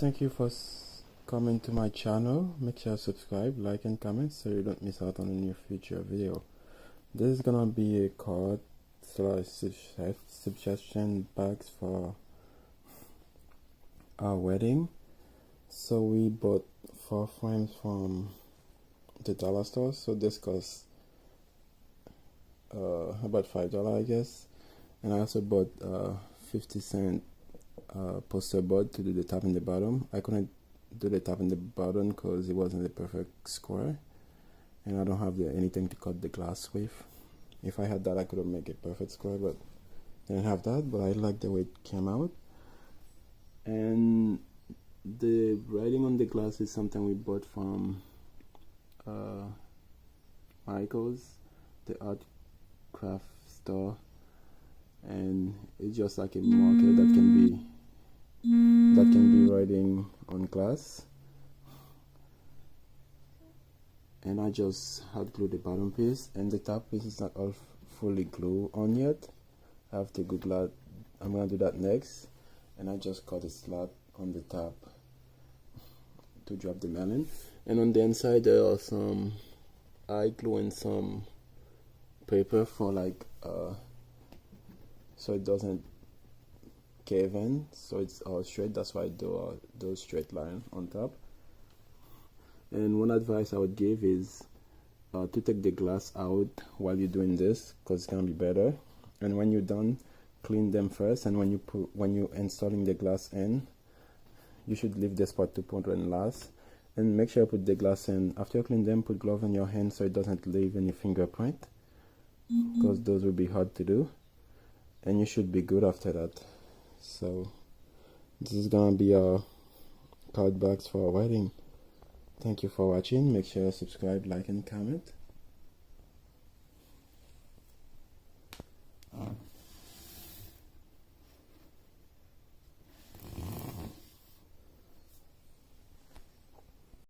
thank you for coming to my channel. Make sure you subscribe, like and comment so you don't miss out on a new future video. This is gonna be a card slash suggestion bags for our wedding. So we bought 4 frames from the dollar store. So this costs about $5, I guess. And I also bought 50-cent poster board to do the top and the bottom. I couldn't do the top and the bottom because it wasn't a perfect square, and I don't have anything to cut the glass with. If I had that, I could have made a perfect square, but I didn't have that. But I like the way it came out, and the writing on the glass is something we bought from Michael's, the art craft store, and it's just like a marker that can be writing on glass. And I just hot glue the bottom piece, and the top piece is not all fully glued on yet. I have to glue that. I'm gonna do that next, and I just cut a slot on the top to drop the melon. And on the inside there are some eye glue and some paper for like so it doesn't cave in, so it's all straight. That's why I do those straight line on top. And one advice I would give is to take the glass out while you're doing this, because it's gonna be better. And when you're done, clean them first. And when you're installing the glass in, you should leave this part to put in last. And make sure you put the glass in after you clean them. Put glove on your hand so it doesn't leave any fingerprint, because those will be hard to do. And you should be good after that. So this is gonna be our card bags for our wedding. Thank you for watching. Make sure you subscribe, like and comment.